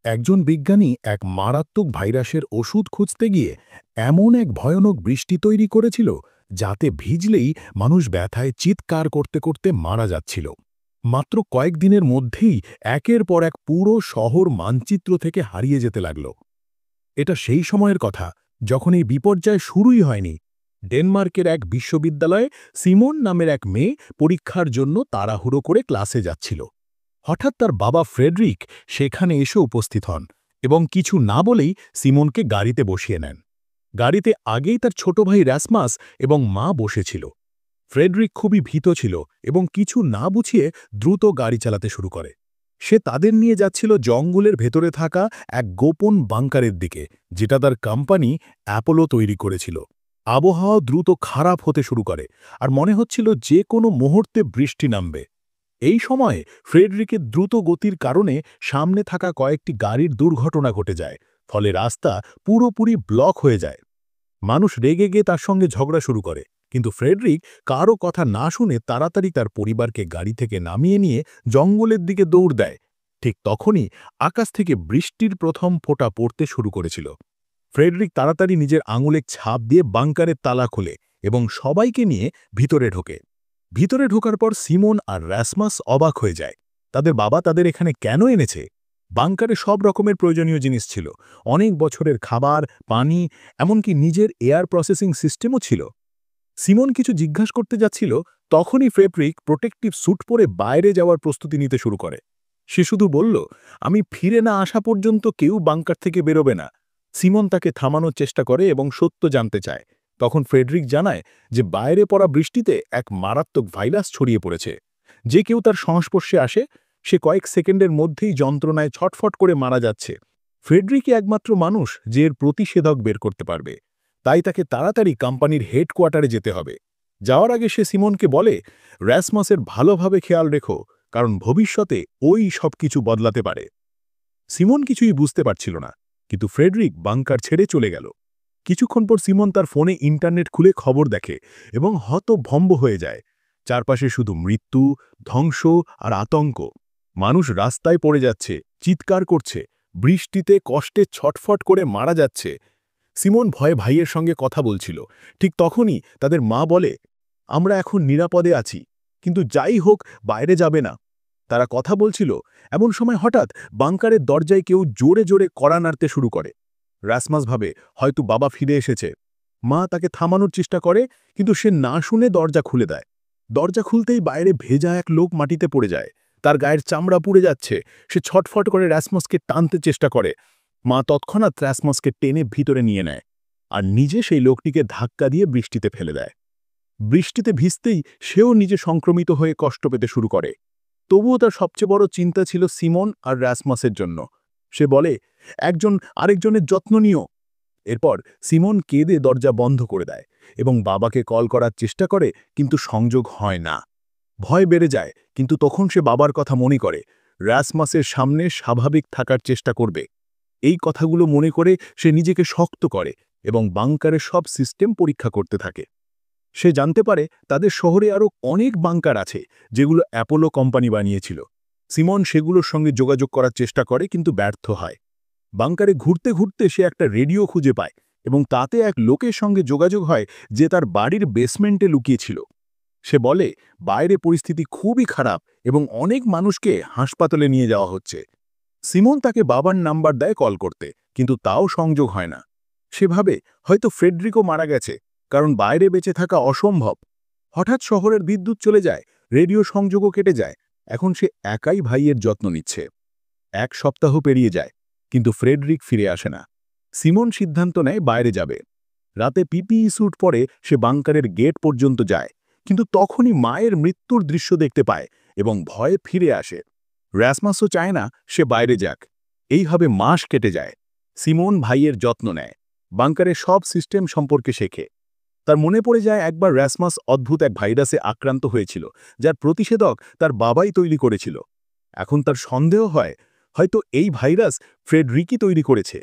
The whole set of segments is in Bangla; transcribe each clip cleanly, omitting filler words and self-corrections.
একজন বিজ্ঞানী এক মারাত্মক ভাইরাসের ওষুধ খুঁজতে গিয়ে এমন এক ভয়ানক বৃষ্টি তৈরি করেছিল যাতে ভিজলেই মানুষ ব্যথায় চিৎকার করতে করতে মারা যাচ্ছিল। মাত্র কয়েকদিনের মধ্যেই একের পর এক পুরো শহর মানচিত্র থেকে হারিয়ে যেতে লাগল। এটা সেই সময়ের কথা যখন এই বিপর্যয় শুরুই হয়নি। ডেনমার্কের এক বিশ্ববিদ্যালয়ে সিমন নামের এক মেয়ে পরীক্ষার জন্য তাড়াহুড়ো করে ক্লাসে যাচ্ছিল। হঠাৎ তার বাবা ফ্রেডরিক সেখানে এসে উপস্থিত হন এবং কিছু না বলেই সিমনকে গাড়িতে বসিয়ে নেন। গাড়িতে আগেই তার ছোট ভাই র্যাসমাস এবং মা বসেছিল। ফ্রেডরিক খুবই ভীত ছিল এবং কিছু না বুঝিয়ে দ্রুত গাড়ি চালাতে শুরু করে। সে তাদের নিয়ে যাচ্ছিল জঙ্গলের ভেতরে থাকা এক গোপন বাংকারের দিকে, যেটা তার কোম্পানি অ্যাপোলো তৈরি করেছিল। আবহাওয়া দ্রুত খারাপ হতে শুরু করে আর মনে হচ্ছিল যে কোনো মুহূর্তে বৃষ্টি নামবে। এই সময়ে ফ্রেডরিকের দ্রুত গতির কারণে সামনে থাকা কয়েকটি গাড়ির দুর্ঘটনা ঘটে যায়, ফলে রাস্তা পুরোপুরি ব্লক হয়ে যায়। মানুষ রেগে গিয়ে তার সঙ্গে ঝগড়া শুরু করে, কিন্তু ফ্রেডরিক কারও কথা না শুনে তাড়াতাড়ি তার পরিবারকে গাড়ি থেকে নামিয়ে নিয়ে জঙ্গলের দিকে দৌড় দেয়। ঠিক তখনই আকাশ থেকে বৃষ্টির প্রথম ফোঁটা পড়তে শুরু করেছিল। ফ্রেডরিক তাড়াতাড়ি নিজের আঙুলের ছাপ দিয়ে বাংকারের তালা খোলে এবং সবাইকে নিয়ে ভিতরে ঢোকে। ভিতরে ঢোকার পর সিমন আর র্যাসমাস অবাক হয়ে যায়। তাদের বাবা তাদের এখানে কেন এনেছে? বাংকারে সব রকমের প্রয়োজনীয় জিনিস ছিল, অনেক বছরের খাবার, পানি, এমনকি নিজের এয়ার প্রসেসিং সিস্টেমও ছিল। সিমন কিছু জিজ্ঞাসা করতে যাচ্ছিল, তখনই ফ্রেডরিক প্রোটেক্টিভ স্যুট পরে বাইরে যাওয়ার প্রস্তুতি নিতে শুরু করে। সে শুধু বলল, আমি ফিরে না আসা পর্যন্ত কেউ বাংকার থেকে বেরোবে না। সিমন তাকে থামানোর চেষ্টা করে এবং সত্য জানতে চায়। তখন ফ্রেডরিক জানায় যে বাইরে পড়া বৃষ্টিতে এক মারাত্মক ভাইরাস ছড়িয়ে পড়েছে। যে কেউ তার সংস্পর্শে আসে, সে কয়েক সেকেন্ডের মধ্যেই যন্ত্রণায় ছটফট করে মারা যাচ্ছে। ফ্রেডরিকই একমাত্র মানুষ যে এর প্রতিষেধক বের করতে পারবে, তাই তাকে তাড়াতাড়ি কোম্পানির হেডকোয়ার্টারে যেতে হবে। যাওয়ার আগে সে সিমনকে বলে, র্যাসমাসের ভালোভাবে খেয়াল রেখো, কারণ ভবিষ্যতে ওই সবকিছু বদলাতে পারে। সিমন কিছুই বুঝতে পারছিল না, কিন্তু ফ্রেডরিক বাংকার ছেড়ে চলে গেল। কিছুক্ষণ পর সিমন তার ফোনে ইন্টারনেট খুলে খবর দেখে এবং হতভম্ব হয়ে যায়। চারপাশে শুধু মৃত্যু, ধ্বংস আর আতঙ্ক। মানুষ রাস্তায় পড়ে যাচ্ছে, চিৎকার করছে, বৃষ্টিতে কষ্টে ছটফট করে মারা যাচ্ছে। সিমন ভয়ে ভাইয়ের সঙ্গে কথা বলছিল। ঠিক তখনই তাদের মা বলে, আমরা এখন নিরাপদে আছি, কিন্তু যাই হোক বাইরে যাবে না। তারা কথা বলছিল, এমন সময় হঠাৎ বাংকারের দরজায় কেউ জোরে জোরে কড়া নাড়তে শুরু করে। র্যাসমাস ভাবে হয়তো বাবা ফিরে এসেছে। মা তাকে থামানোর চেষ্টা করে, কিন্তু সে না শুনে দরজা খুলে দেয়। দরজা খুলতেই বাইরে ভেজা এক লোক মাটিতে পড়ে যায়। তার গায়ের চামড়া পুড়ে যাচ্ছে। সে ছটফট করে র্যাসমাসকে টানতে চেষ্টা করে। মা তৎক্ষণাৎ র্যাসমাসকে টেনে ভিতরে নিয়ে নেয় আর নিজে সেই লোকটিকে ধাক্কা দিয়ে বৃষ্টিতে ফেলে দেয়। বৃষ্টিতে ভিজতেই সেও নিজে সংক্রমিত হয়ে কষ্ট পেতে শুরু করে। তবুও তার সবচেয়ে বড় চিন্তা ছিল সিমন আর র্যাসমাসের জন্য। সে বলে, একজন আরেকজনের যত্ন নিও। এরপর সিমন কেঁদে দরজা বন্ধ করে দেয় এবং বাবাকে কল করার চেষ্টা করে, কিন্তু সংযোগ হয় না। ভয় বেড়ে যায়, কিন্তু তখন সে বাবার কথা মনে করে, র্যাসমাসের সামনে স্বাভাবিক থাকার চেষ্টা করবে। এই কথাগুলো মনে করে সে নিজেকে শক্ত করে এবং বাংকারের সব সিস্টেম পরীক্ষা করতে থাকে। সে জানতে পারে তাদের শহরে আরও অনেক বাংকার আছে যেগুলো অ্যাপোলো কোম্পানি বানিয়েছিল। সিমন সেগুলোর সঙ্গে যোগাযোগ করার চেষ্টা করে, কিন্তু ব্যর্থ হয়। বাংকারে ঘুরতে ঘুরতে সে একটা রেডিও খুঁজে পায় এবং তাতে এক লোকের সঙ্গে যোগাযোগ হয় যে তার বাড়ির বেসমেন্টে লুকিয়েছিল। সে বলে, বাইরে পরিস্থিতি খুবই খারাপ এবং অনেক মানুষকে হাসপাতালে নিয়ে যাওয়া হচ্ছে। সিমন তাকে বাবার নাম্বার দেয় কল করতে, কিন্তু তাও সংযোগ হয় না। সে ভাবে হয়তো ফ্রেডরিকও মারা গেছে, কারণ বাইরে বেঁচে থাকা অসম্ভব। হঠাৎ শহরের বিদ্যুৎ চলে যায়, রেডিও সংযোগও কেটে যায়। এখন সে একাই ভাইয়ের যত্ন নিচ্ছে। এক সপ্তাহ পেরিয়ে যায়, কিন্তু ফ্রেডরিক ফিরে আসে না। সিমন সিদ্ধান্ত নেয় বাইরে যাবে। রাতে পিপিই স্যুট পরে সে বাংকারের গেট পর্যন্ত যায়, কিন্তু তখনই মায়ের মৃত্যুর দৃশ্য দেখতে পায় এবং ভয়ে ফিরে আসে। র্যাসমাসও চায় না সে বাইরে যাক। এইভাবে মাস কেটে যায়। সিমন ভাইয়ের যত্ন নেয়, বাংকারের সব সিস্টেম সম্পর্কে শেখে। তার মনে পড়ে যায় একবার র্যাসমাস অদ্ভুত এক ভাইরাসে আক্রান্ত হয়েছিল, যার প্রতিষেধক তার বাবাই তৈরি করেছিল। এখন তার সন্দেহ হয় হয়তো এই ভাইরাস ফ্রেডরিকই তৈরি করেছে।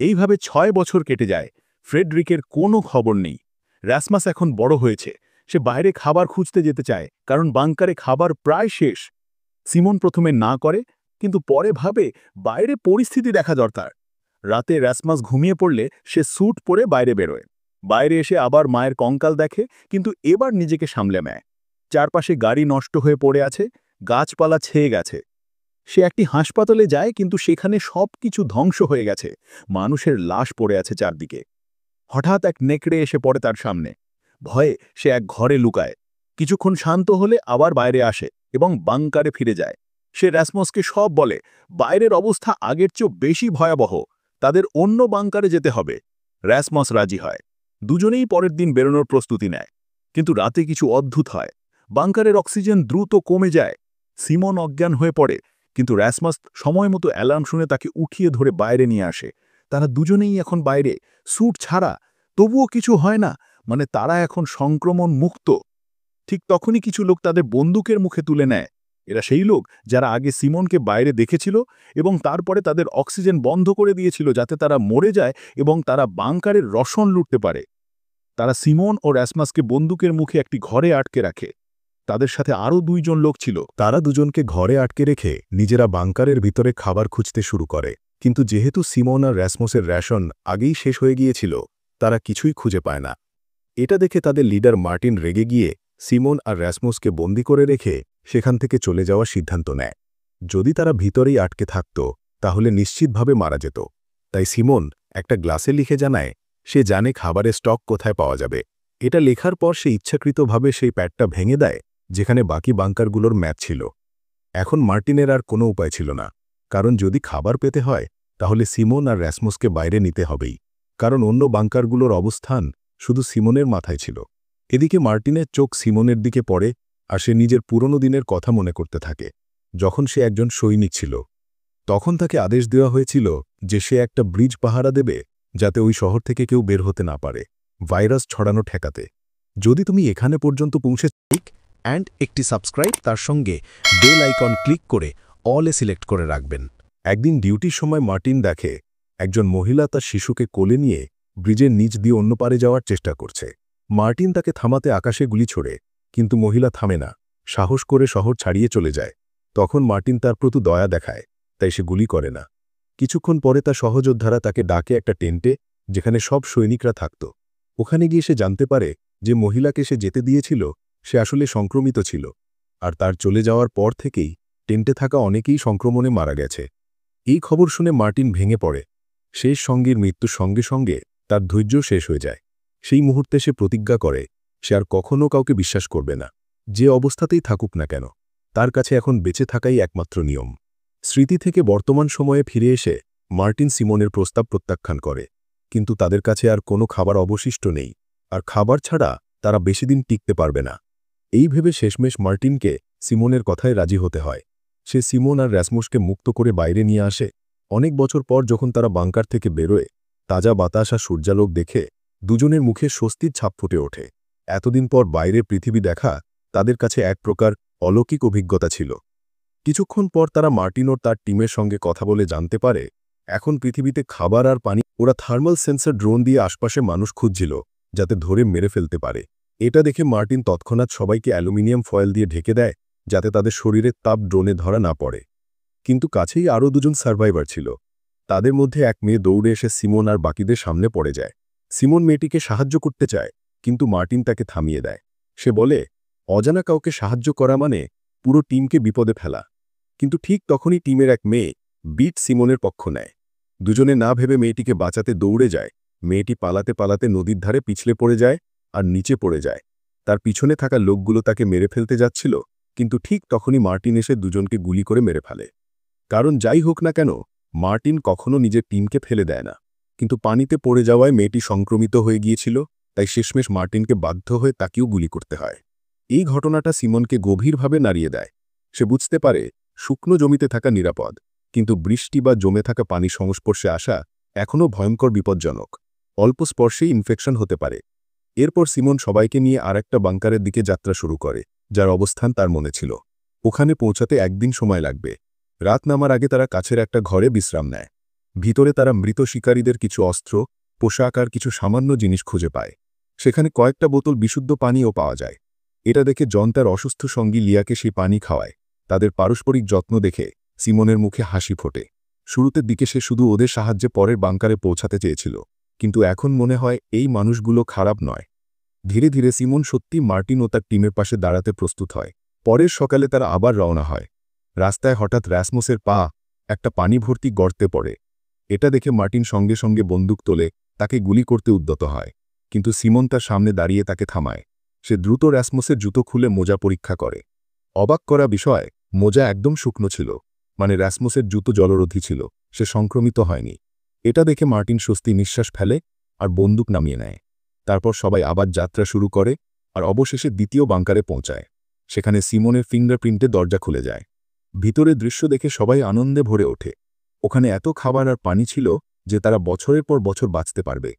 এইভাবে ৬ বছর কেটে যায়। ফ্রেডরিকের কোনো খবর নেই। র্যাসমাস এখন বড় হয়েছে। সে বাইরে খাবার খুঁজতে যেতে চায়, কারণ বাংকারে খাবার প্রায় শেষ। সিমন প্রথমে না করে, কিন্তু পরে ভাবে বাইরে পরিস্থিতি দেখা দরকার। রাতে র্যাসমাস ঘুমিয়ে পড়লে সে স্যুট পরে বাইরে বেরোয়। বাইরে এসে আবার মায়ের কঙ্কাল দেখে, কিন্তু এবার নিজেকে সামলে নেয়। চারপাশে গাড়ি নষ্ট হয়ে পড়ে আছে, গাছপালা ছেয়ে গেছে। সে একটি হাসপাতালে যায়, কিন্তু সেখানে সবকিছু ধ্বংস হয়ে গেছে। মানুষের লাশ পড়ে আছে চারদিকে। হঠাৎ এক নেকড়ে এসে পড়ে তার সামনে। ভয়ে সে এক ঘরে লুকায়। কিছুক্ষণ শান্ত হলে আবার বাইরে আসে এবং বাংকারে ফিরে যায়। সে র্যাসমসকে সব বলে। বাইরের অবস্থা আগের চেয়ে বেশি ভয়াবহ, তাদের অন্য বাংকারে যেতে হবে। র্যাসমস রাজি হয়। দুজনেই পরের দিন বেরোনোর প্রস্তুতি নেয়। কিন্তু রাতে কিছু অদ্ভুত হয়। বাংকারের অক্সিজেন দ্রুত কমে যায়। সিমন অজ্ঞান হয়ে পড়ে, কিন্তু র্যাসমস সময় মতো অ্যালার্ম শুনে তাকে উঠিয়ে ধরে বাইরে নিয়ে আসে। তারা দুজনেই এখন বাইরে, স্যুট ছাড়া। তবুও কিছু হয় না, মানে তারা এখন সংক্রমণ মুক্ত। ঠিক তখনই কিছু লোক তাদের বন্দুকের মুখে তুলে নেয়। এরা সেই লোক যারা আগে সিমনকে বাইরে দেখেছিল এবং তারপরে তাদের অক্সিজেন বন্ধ করে দিয়েছিল যাতে তারা মরে যায় এবং তারা বাংকারের রসন লুটতে পারে। তারা সিমন ও র্যাসমাসকে বন্দুকের মুখে একটি ঘরে আটকে রাখে। তাদের সাথে আরও দুইজন লোক ছিল। তারা দুজনকে ঘরে আটকে রেখে নিজেরা বাংকারের ভিতরে খাবার খুঁজতে শুরু করে। কিন্তু যেহেতু সিমন আর র্যাসমসের রেশন আগেই শেষ হয়ে গিয়েছিল, তারা কিছুই খুঁজে পায় না। এটা দেখে তাদের লিডার মার্টিন রেগে গিয়ে সিমন আর র্যাসমসকে বন্দি করে রেখে সেখান থেকে চলে যাওয়ার সিদ্ধান্ত নেয়। যদি তারা ভিতরেই আটকে থাকত তাহলে নিশ্চিতভাবে মারা যেত। তাই সিমন একটা গ্লাসে লিখে জানায় সে জানে খাবারের স্টক কোথায় পাওয়া যাবে। এটা লেখার পর সে ইচ্ছাকৃতভাবে সেই প্যাডটা ভেঙে দেয় যেখানে বাকি বাংকারগুলোর ম্যাপ ছিল। এখন মার্টিনের আর কোনো উপায় ছিল না, কারণ যদি খাবার পেতে হয় তাহলে সিমন আর র্যাসমসকে বাইরে নিতে হবেই, কারণ অন্য বাংকারগুলোর অবস্থান শুধু সিমনের মাথায় ছিল। এদিকে মার্টিনের চোখ সিমনের দিকে পড়ে আর সে নিজের পুরনো দিনের কথা মনে করতে থাকে। যখন সে একজন সৈনিক ছিল, তখন তাকে আদেশ দেওয়া হয়েছিল যে সে একটা ব্রিজ পাহারা দেবে যাতে ওই শহর থেকে কেউ বের হতে না পারে, ভাইরাস ছড়ানো ঠেকাতে। যদি তুমি এখানে পর্যন্ত পৌঁছে অ্যান্ড একটি সাবস্ক্রাইব, তার সঙ্গে বেল আইকন ক্লিক করে অলে সিলেক্ট করে রাখবেন। একদিন ডিউটির সময় মার্টিন দেখে একজন মহিলা তার শিশুকে কোলে নিয়ে ব্রিজের নিচ দিয়ে অন্য পারে যাওয়ার চেষ্টা করছে। মার্টিন তাকে থামাতে আকাশে গুলি ছোড়ে, কিন্তু মহিলা থামে না, সাহস করে শহর ছাড়িয়ে চলে যায়। তখন মার্টিন তার প্রতি দয়া দেখায়, তাই সে গুলি করে না। কিছুক্ষণ পরে তার সহযোদ্ধারা তাকে ডাকে একটা টেন্টে, যেখানে সব সৈনিকরা থাকত। ওখানে গিয়ে সে জানতে পারে যে মহিলাকে সে যেতে দিয়েছিল সে আসলে সংক্রমিত ছিল, আর তার চলে যাওয়ার পর থেকেই টেন্টে থাকা অনেকেই সংক্রমণে মারা গেছে। এই খবর শুনে মার্টিন ভেঙে পড়ে। শেষ সঙ্গীর মৃত্যুর সঙ্গে সঙ্গে তার ধৈর্য শেষ হয়ে যায়। সেই মুহূর্তে সে প্রতিজ্ঞা করে সে আর কখনও কাউকে বিশ্বাস করবে না, যে অবস্থাতেই থাকুক না কেন। তার কাছে এখন বেঁচে থাকাই একমাত্র নিয়ম। স্মৃতি থেকে বর্তমান সময়ে ফিরে এসে মার্টিন সিমনের প্রস্তাব প্রত্যাখ্যান করে, কিন্তু তাদের কাছে আর কোনো খাবার অবশিষ্ট নেই, আর খাবার ছাড়া তারা বেশিদিন টিকতে পারবে না। এই ভেবে শেষমেশ মার্টিনকে সিমনের কথায় রাজি হতে হয়। সে সিমন আর র্যাসমসকে মুক্ত করে বাইরে নিয়ে আসে। অনেক বছর পর যখন তারা বাংকার থেকে বেরোয়, তাজা বাতাস আর সূর্যালোক দেখে দুজনের মুখে স্বস্তির ছাপ ফুটে ওঠে। এতদিন পর বাইরের পৃথিবী দেখা তাদের কাছে এক প্রকার অলৌকিক অভিজ্ঞতা ছিল। কিছুক্ষণ পর তারা মার্টিন ও তার টিমের সঙ্গে কথা বলে জানতে পারে এখন পৃথিবীতে খাবার আর পানি। ওরা থার্মাল সেন্সর ড্রোন দিয়ে আশপাশে মানুষ খুঁজছিল যাতে ধরে মেরে ফেলতে পারে। এটা দেখে মার্টিন তৎক্ষণাৎ সবাইকে অ্যালুমিনিয়াম ফয়েল দিয়ে ঢেকে দেয় যাতে তাদের শরীরের তাপ ড্রোনে ধরা না পড়ে। কিন্তু কাছেই আরও দুজন সার্ভাইভার ছিল। তাদের মধ্যে এক মেয়ে দৌড়ে এসে সিমন আর বাকিদের সামনে পড়ে যায়। সিমন মেয়েটিকে সাহায্য করতে চায়, কিন্তু মার্টিন তাকে থামিয়ে দেয়। সে বলে অজানা কাউকে সাহায্য করা মানে পুরো টিমকে বিপদে ফেলা। কিন্তু ঠিক তখনই টিমের এক মেয়ে বিট সিমনের পক্ষ নেয়। দুজনে না ভেবে মেয়েটিকে বাঁচাতে দৌড়ে যায়। মেয়েটি পালাতে পালাতে নদীর ধারে পিছলে পড়ে যায় আর নিচে পড়ে যায়। তার পিছনে থাকা লোকগুলো তাকে মেরে ফেলতে যাচ্ছিল, কিন্তু ঠিক তখনই মার্টিন এসে দুজনকে গুলি করে মেরে ফেলে। কারণ যাই হোক না কেন, মার্টিন কখনো নিজের টিমকে ফেলে দেয় না। কিন্তু পানিতে পড়ে যাওয়ায় মেয়েটি সংক্রমিত হয়ে গিয়েছিল, তাই শেষমেশ মার্টিনকে বাধ্য হয়ে তাকেও গুলি করতে হয়। এই ঘটনাটা সিমনকে গভীরভাবে নাড়িয়ে দেয়। সে বুঝতে পারে শুকনো জমিতে থাকা নিরাপদ, কিন্তু বৃষ্টি বা জমে থাকা পানির সংস্পর্শে আসা এখনও ভয়ঙ্কর বিপজ্জনক। অল্প স্পর্শেই ইনফেকশন হতে পারে। এরপর সিমন সবাইকে নিয়ে আরেকটা বাংকারের দিকে যাত্রা শুরু করে, যার অবস্থান তার মনে ছিল। ওখানে পৌঁছাতে একদিন সময় লাগবে। রাত নামার আগে তারা কাছের একটা ঘরে বিশ্রাম নেয়। ভিতরে তারা মৃত শিকারীদের কিছু অস্ত্র, পোশাক আর কিছু সামান্য জিনিস খুঁজে পায়। সেখানে কয়েকটা বোতল বিশুদ্ধ পানিও পাওয়া যায়। এটা দেখে জন তার অসুস্থ সঙ্গী লিয়াকে সেই পানি খাওয়ায়। তাদের পারস্পরিক যত্ন দেখে সিমনের মুখে হাসি ফোটে। শুরুতের দিকে সে শুধু ওদের সাহায্যে পরের বাংকারে পৌঁছাতে চেয়েছিল, কিন্তু এখন মনে হয় এই মানুষগুলো খারাপ নয়। ধীরে ধীরে সিমন সত্যি মার্টিন ও তার টিমের পাশে দাঁড়াতে প্রস্তুত হয়। পরের সকালে তারা আবার রওনা হয়। রাস্তায় হঠাৎ রাসমুসের পা একটা পানি ভর্তি গর্তে পড়ে। এটা দেখে মার্টিন সঙ্গে সঙ্গে বন্দুক তোলে, তাকে গুলি করতে উদ্যত হয়, কিন্তু সিমন তার সামনে দাঁড়িয়ে তাকে থামায়। সে দ্রুত রাসমুসের জুতো খুলে মোজা পরীক্ষা করে। অবাক করা বিষয়, মোজা একদম শুকনো ছিল, মানে রাসমুসের জুতো জলরোধী ছিল, সে সংক্রমিত হয়নি। এটা দেখে মার্টিন স্বস্তি নিঃশ্বাস ফেলে আর বন্দুক নামিয়ে নেয়। তারপর সবাই আবার যাত্রা শুরু করে আর অবশেষে দ্বিতীয় বাংকারে পৌঁছায়। সেখানে সিমনের ফিঙ্গারপ্রিন্টে দরজা খুলে যায়। ভিতরের দৃশ্য দেখে সবাই আনন্দে ভরে ওঠে। ওখানে এত খাবার আর পানি ছিল যে তারা বছরের পর বছর বাঁচতে পারবে।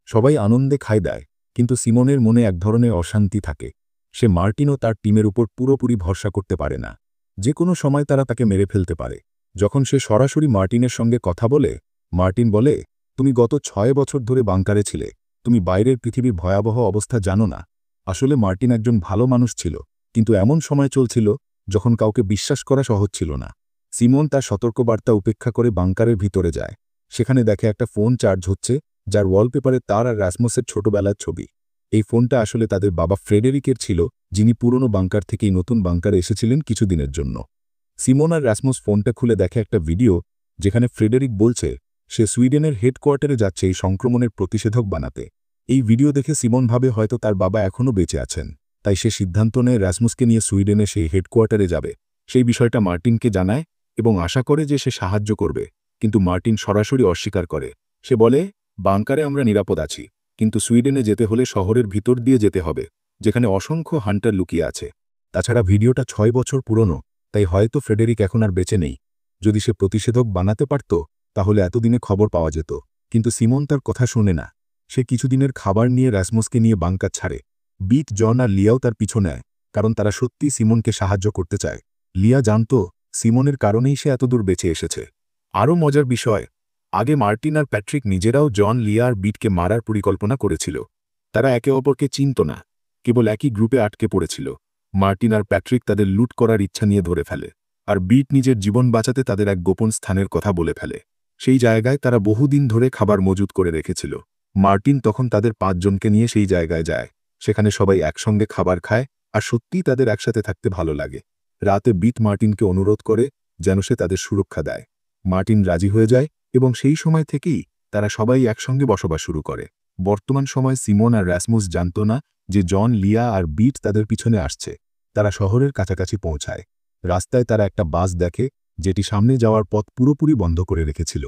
সবাই আনন্দে খায় দেয়, কিন্তু সিমনের মনে এক ধরনের অশান্তি থাকে। সে মার্টিন ও তার টিমের উপর পুরোপুরি ভরসা করতে পারে না। যে কোনো সময় তারা তাকে মেরে ফেলতে পারে। যখন সে সরাসরি মার্টিনের সঙ্গে কথা বলে, মার্টিন বলে, তুমি গত 6 বছর ধরে বাংকারে ছিলে, তুমি বাইরের পৃথিবীর ভয়াবহ অবস্থা জানো না। আসলে মার্টিন একজন ভালো মানুষ ছিল, কিন্তু এমন সময় চলছিল যখন কাউকে বিশ্বাস করা সহজ ছিল না। সিমন তার সতর্কবার্তা উপেক্ষা করে বাংকারের ভিতরে যায়। সেখানে দেখে একটা ফোন চার্জ হচ্ছে, যার ওয়ালপেপারে তার আর রাসমুসের ছোটবেলার ছবি। এই ফোনটা আসলে তাদের বাবা ফ্রেডেরিকের ছিল, যিনি পুরনো বাংকার থেকেই নতুন বাংকারে এসেছিলেন কিছুদিনের জন্য। সিমন আর রাসমুস ফোনটা খুলে দেখে একটা ভিডিও, যেখানে ফ্রেডেরিক বলছে সে সুইডেনের হেডকোয়ার্টারে যাচ্ছে এই সংক্রমণের প্রতিষেধক বানাতে। এই ভিডিও দেখে সিমন ভাবে হয়তো তার বাবা এখনও বেঁচে আছেন, তাই সে সিদ্ধান্ত নেয় রাসমুসকে নিয়ে সুইডেনে সেই হেডকোয়ার্টারে যাবে। সেই বিষয়টা মার্টিনকে জানায় এবং আশা করে যে সে সাহায্য করবে, কিন্তু মার্টিন সরাসরি অস্বীকার করে। সে বলে, বাংকারে আমরা নিরাপদ আছি, কিন্তু সুইডেনে যেতে হলে শহরের ভিতর দিয়ে যেতে হবে, যেখানে অসংখ্য হান্টার লুকিয়ে আছে। তাছাড়া ভিডিওটা 6 বছর পুরনো, তাই হয়তো ফ্রেডেরিক এখন আর বেঁচে নেই। যদি সে প্রতিষেধক বানাতে পারত তাহলে এতদিনে খবর পাওয়া যেত, কিন্তু সিমন তার কথা শুনে না। সে কিছুদিনের খাবার নিয়ে রাসমুসকে নিয়ে বাংকার ছাড়ে। বিট, জন আর লিয়াও তার পিছু নেয়, কারণ তারা সত্যি সিমনকে সাহায্য করতে চায়। লিয়া জানত সিমনের কারণেই সে এতদূর বেঁচে এসেছে। আরও মজার বিষয়, আগে মার্টিন আর প্যাট্রিক নিজেরাও জন, লিয়া আর বিটকে মারার পরিকল্পনা করেছিল। তারা একে অপরকে চিনত না, কেবল একই গ্রুপে আটকে পড়েছিল। মার্টিন আর প্যাট্রিক তাদের লুট করার ইচ্ছা নিয়ে ধরে ফেলে, আর বিট নিজের জীবন বাঁচাতে তাদের এক গোপন স্থানের কথা বলে ফেলে। সেই জায়গায় তারা বহুদিন ধরে খাবার মজুত করে রেখেছিল। মার্টিন তখন তাদের 5 জনকে নিয়ে সেই জায়গায় যায়। সেখানে সবাই একসঙ্গে খাবার খায় আর সত্যিই তাদের একসাথে থাকতে ভালো লাগে। রাতে বিট মার্টিনকে অনুরোধ করে যেন সে তাদের সুরক্ষা দেয়। মার্টিন রাজি হয়ে যায় এবং সেই সময় থেকেই তারা সবাই একসঙ্গে বসবাস শুরু করে। বর্তমান সময় সিমন আর রাসমুস জানত না যে জন, লিয়া আর বিট তাদের পিছনে আসছে। তারা শহরের কাছাকাছি পৌঁছায়। রাস্তায় তারা একটা বাস দেখে, যেটি সামনে যাওয়ার পথ পুরোপুরি বন্ধ করে রেখেছিল।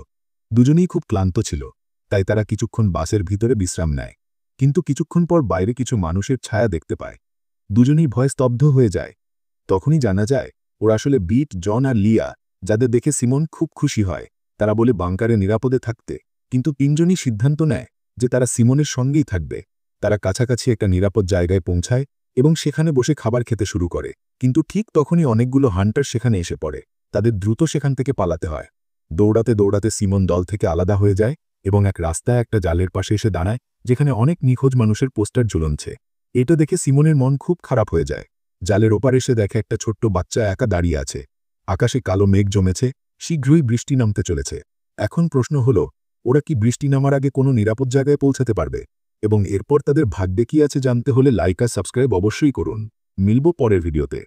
দুজনেই খুব ক্লান্ত ছিল, তাই তারা কিছুক্ষণ বাসের ভিতরে বিশ্রাম নেয়। কিন্তু কিছুক্ষণ পর বাইরে কিছু মানুষের ছায়া দেখতে পায়। দুজনেই ভয়ে স্তব্ধ হয়ে যায়। তখনই জানা যায় ওরা আসলে বিট, জন আর লিয়া, যাদের দেখে সিমন খুব খুশি হয়। তারা বলে বাংকারে নিরাপদে থাকতে, কিন্তু 3 জনই সিদ্ধান্ত নেয় যে তারা সিমনের সঙ্গেই থাকবে। তারা কাছাকাছি একটা নিরাপদ জায়গায় পৌঁছায় এবং সেখানে বসে খাবার খেতে শুরু করে। কিন্তু ঠিক তখনই অনেকগুলো হান্টার সেখানে এসে পড়ে। তাদের দ্রুত সেখান থেকে পালাতে হয়। দৌড়াতে দৌড়াতে সিমন দল থেকে আলাদা হয়ে যায় এবং এক রাস্তায় একটা জালের পাশে এসে দাঁড়ায়, যেখানে অনেক নিখোঁজ মানুষের পোস্টার ঝুলছে। এটা দেখে সিমনের মন খুব খারাপ হয়ে যায়। জালের ওপার এসে দেখে একটা ছোট্ট বাচ্চা একা দাঁড়িয়ে আছে। আকাশে কালো মেঘ জমেছে, শীঘ্রই বৃষ্টি নামতে চলেছে। এখন প্রশ্ন হলো, ওরা কি বৃষ্টি নামার আগে কোনো নিরাপদ জায়গায় পৌঁছাতে পারবে? এবং এরপর তাদের ভাগ্যে কি আছে জানতে হলে লাইক আর সাবস্ক্রাইব অবশ্যই করুন। মিলব পরের ভিডিওতে।